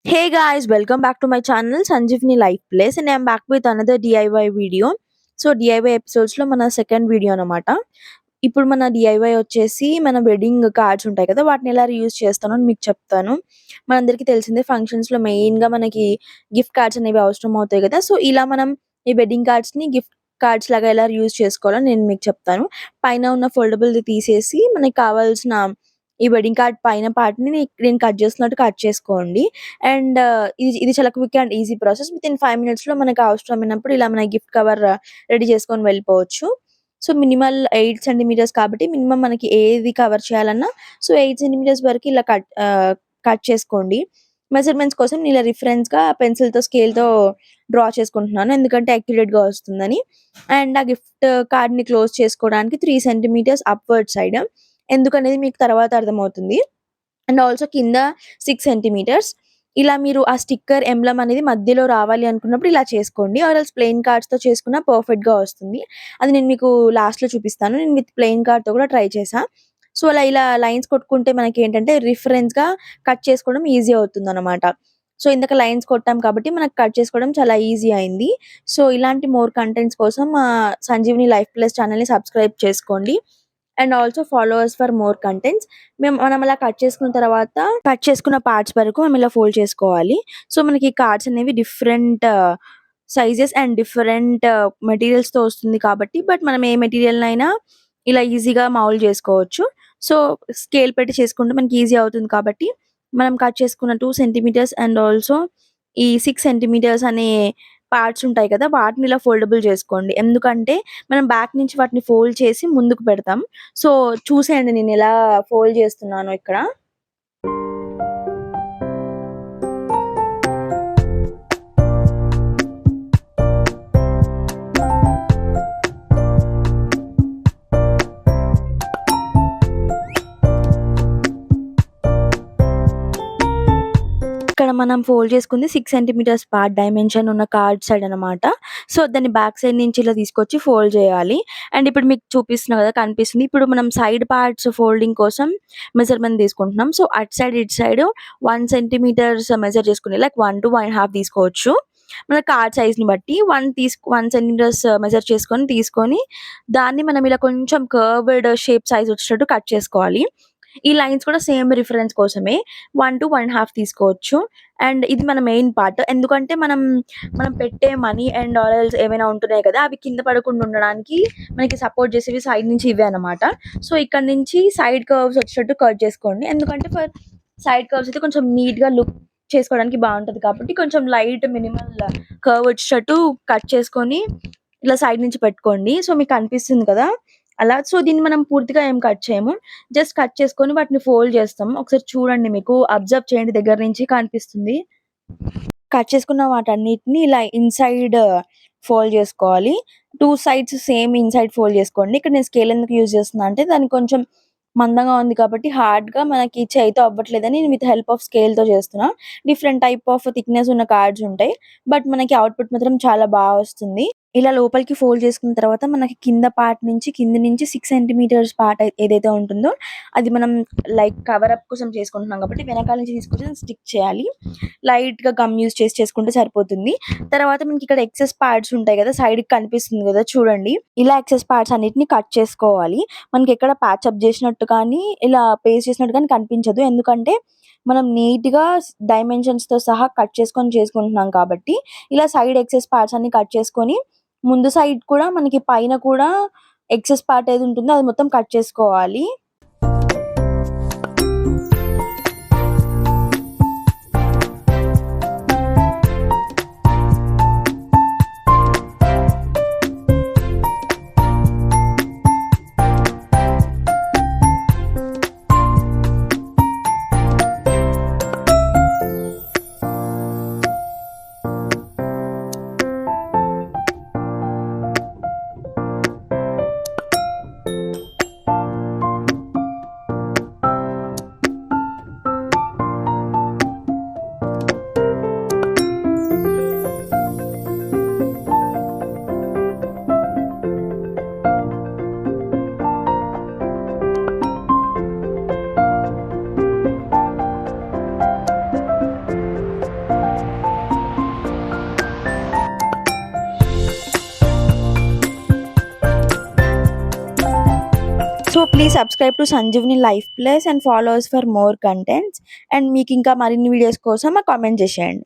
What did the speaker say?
Hey guys, welcome back to my channel Sanjeevni Life Place and I'm back with another DIY video. So DIY episodes లో మన second video అన్నమాట. ఇప్పుడు మన DIY వచ్చేసి మన wedding cards ఉంటాయి కదా, వాటిని ఎలా యూజ్ చేస్తానో అని మీకు చెప్తాను. మనందరికీ తెలిసిందే ఫంక్షన్స్ లో మెయిన్ గా మనకి గిఫ్ట్ కార్డ్స్ అనేవి అవసరం అవుతాయి కదా. సో ఇలా మనం ఈ వెడ్డింగ్ కార్డ్స్ ని గిఫ్ట్ కార్డ్స్ లాగా ఎలా యూజ్ చేసుకోవాలో నేను మీకు చెప్తాను. పైన ఉన్న ఫోల్డబుల్ తీసేసి మనకి కావాల్సిన ఈ వెడ్డింగ్ కార్డ్ పైన పార్ట్‌ని నేను కట్ చేస్తున్నట్టు కట్ చేసుకోండి. అండ్ ఇది ఇది చాలా quick and easy process. Within 5 మినిట్స్‌లో మనకు అవసరమైనప్పుడు ఇలా మన గిఫ్ట్ కవర్ రెడీ చేసుకొని వెళ్ళిపోవచ్చు. సో, మినిమల్ 8 సెంటీమీటర్స్ కాబట్టి మినిమమ్ మనకి ఏది కవర్ చేయాలన్నా సో, 8 సెంటీమీటర్స్ వరకు ఇలా కట్ చేసుకోండి. మెజర్‌మెంట్స్ కోసం నేను ఇలా రిఫరెన్స్‌గా పెన్సిల్‌తో, స్కేల్‌తో డ్రా చేసుకుంటున్నాను. ఎందుకంటే అక్యురేట్‌గా వస్తుందని. అండ్ ఆ గిఫ్ట్ కార్డ్‌ని క్లోజ్ చేసుకోవడానికి 3 సెంటీమీటర్స్ అప్‌వర్డ్ సైడ్. ఎందుకనేది మీకు తర్వాత అర్థమవుతుంది. అండ్ ఆల్సో కింద 6 సెంటీమీటర్స్. ఇలా మీరు ఆ స్టిక్కర్ ఎంబ్లెమ్ అనేది మధ్యలో రావాలి అనుకున్నప్పుడు ఇలా చేసుకోండి. ఆర్ ఎల్స్ ప్లెయిన్ కార్డ్స్‌తో చేసుకున్న పర్ఫెక్ట్‌గా వస్తుంది. అది నేను మీకు లాస్ట్‌లో చూపిస్తాను. నేను విత్ ప్లెయిన్ కార్డ్‌తో కూడా ట్రై చేశా. సో, అలా ఇలా లైన్స్ కొట్టుకుంటే మనకేంటంటే రిఫరెన్స్‌గా కట్ చేసుకోవడం ఈజీ అవుతుందనమాట. సో, ఇందాక లైన్స్ కొట్టాం కాబట్టి మనకు కట్ చేసుకోవడం చాలా ఈజీ అయింది. సో, ఇలాంటి మోర్ కంటెంట్స్ కోసం సంజీవని లైఫ్ ప్లస్ ఛానెల్‌ని సబ్స్క్రైబ్ చేసుకోండి. And also follow us for more contents. మనం అలా కట్ చేసుకున్న తర్వాత, కట్ చేసుకున్న పార్ట్స్ వరకు మనం ఇలా ఫోల్డ్ చేసుకోవాలి. సో, మనకి కార్డ్స్ అనేవి డిఫరెంట్ సైజెస్ అండ్ డిఫరెంట్ మెటీరియల్స్‌తో వస్తుంది కాబట్టి, బట్ మనం ఏ మెటీరియల్‌నైనా ఇలా ఈజీగా మౌల్డ్ చేసుకోవచ్చు. సో, స్కేల్ పెట్టి చేసుకుంటే మనకి ఈజీ అవుతుంది కాబట్టి, మనం కట్ చేసుకున్న 2 సెంటీమీటర్స్ అండ్ ఆల్సో ఈ 6 సెంటీమీటర్స్ అనే పార్ట్స్ ఉంటాయి కదా, వాటిని ఇలా ఫోల్డబుల్ చేసుకోండి. ఎందుకంటే మనం బ్యాక్ నుంచి వాటిని ఫోల్డ్ చేసి ముందుకు పెడతాం. సో, చూసేయండి నేనెలా ఫోల్డ్ చేస్తున్నానో ఇక్కడ. ఇక్కడ మనం ఫోల్డ్ చేసుకుంది 6 సెంటీమీటర్స్ పార్ట్ డైమెన్షన్ ఉన్న కార్డ్ సైడ్ అనమాట. సో, దాన్ని బ్యాక్ సైడ్ నుంచి ఇలా తీసుకొచ్చి ఫోల్డ్ చేయాలి. అండ్ ఇప్పుడు మీకు చూపిస్తున్నా కదా కనిపిస్తుంది. ఇప్పుడు మనం సైడ్ పార్ట్స్ ఫోల్డింగ్ కోసం మెజర్‌మెంట్ తీసుకుంటున్నాం. సో, అటు సైడ్, ఇటు సైడ్ 1 సెంటీమీటర్స్ మెజర్ చేసుకుని లైక్ 1-1.5 తీసుకోవచ్చు. మన కార్డ్ సైజ్‌ని బట్టి 1 సెంటీమీటర్స్ మెజర్ తీసుకొని దాన్ని మనం ఇలా కొంచెం కర్వ్డ్ షేప్ సైజ్ వచ్చేటట్టు కట్ చేసుకోవాలి. ఈ లైన్స్ కూడా సేమ్ రిఫరెన్స్ కోసమే 1-1.5 తీసుకోవచ్చు. అండ్ ఇది మన మెయిన్ పార్ట్. ఎందుకంటే మనం పెట్టే మనీ అండ్ ఆర్ ఎల్స్ ఏవైనా ఉంటున్నాయి కదా, అవి కింద పడకుండా ఉండడానికి మనకి సపోర్ట్ చేసేవి సైడ్ నుంచి ఇవే అన్నమాట. సో, ఇక్కడ నుంచి సైడ్ కర్వ్స్ వచ్చేటట్టు కట్ చేసుకోండి. ఎందుకంటే సైడ్ కర్వ్స్ అయితే కొంచెం నీట్‌గా లుక్ చేసుకోవడానికి బావుంటది కాబట్టి కొంచెం లైట్ మినిమల్ కర్వ్ వచ్చేటట్టు కట్ చేసుకొని ఇలా సైడ్ నుంచి పెట్టుకోండి. సో, మీకు కనిపిస్తుంది కదా అలా. సో, దీన్ని మనం పూర్తిగా ఏం కట్ చేయము. జస్ట్ కట్ చేసుకొని వాటిని ఫోల్డ్ చేస్తాం. ఒకసారి చూడండి, మీకు అబ్జర్వ్ చేయండి, దగ్గర నుంచి కనిపిస్తుంది. కట్ చేసుకున్న వాటన్నిటిని ఇలా ఇన్‌సైడ్ ఫోల్డ్ చేసుకోవాలి. 2 సైడ్స్ సేమ్ ఇన్‌సైడ్ ఫోల్డ్ చేసుకోండి. ఇక్కడ నేను స్కేల్ ఎందుకు యూజ్ చేస్తున్నా అంటే దానికి కొంచెం మందంగా ఉంది కాబట్టి హార్డ్‌గా మనకి చేయితో అవ్వట్లేదని నేను విత్ హెల్ప్ ఆఫ్ స్కేల్‌తో చేస్తున్నా. డిఫరెంట్ టైప్ ఆఫ్ థిక్‌నెస్ ఉన్న కార్డ్స్ ఉంటాయి. బట్ మనకి అవుట్‌పుట్ మాత్రం చాలా వస్తుంది. ఇలా లోపలికి ఫోల్డ్ చేసుకున్న తర్వాత మనకి కింది నుంచి 6 సెంటీమీటర్స్ పార్ట్ ఏదైతే ఉంటుందో అది మనం లైక్ కవర్ అప్ కోసం చేసుకుంటున్నాం కాబట్టి వెనకాల నుంచి తీసుకొచ్చి స్టిక్ చేయాలి. లైట్‌గా గమ్ యూజ్ చేసుకుంటే సరిపోతుంది. తర్వాత మనకి ఇక్కడ ఎక్సెస్ పార్ట్స్ ఉంటాయి కదా, సైడ్‌కి కనిపిస్తుంది కదా చూడండి. ఇలా ఎక్సెస్ పార్ట్స్ అన్నిటిని కట్ చేసుకోవాలి. మనకి ఎక్కడ ప్యాచ్ అప్ చేసినట్టు కానీ, ఇలా పేస్ట్ చేసినట్టు కానీ కనిపించదు. ఎందుకంటే మనం నీట్‌గా డైమెన్షన్స్‌తో సహా కట్ చేసుకుంటున్నాం కాబట్టి, ఇలా సైడ్ ఎక్సెస్ పార్ట్స్ అన్ని కట్ చేసుకొని ముందు సైడ్ కూడా మనకి పైన కూడా ఎక్సెస్ పార్ట్ ఏది ఉంటుందో అది మొత్తం కట్ చేసుకోవాలి. So please subscribe to Sanjeevni life place and follow us for more contents. And మీకు ఇంకా మరిన్ని వీడియోస్ కోసం కామెంట్ చేసేయండి.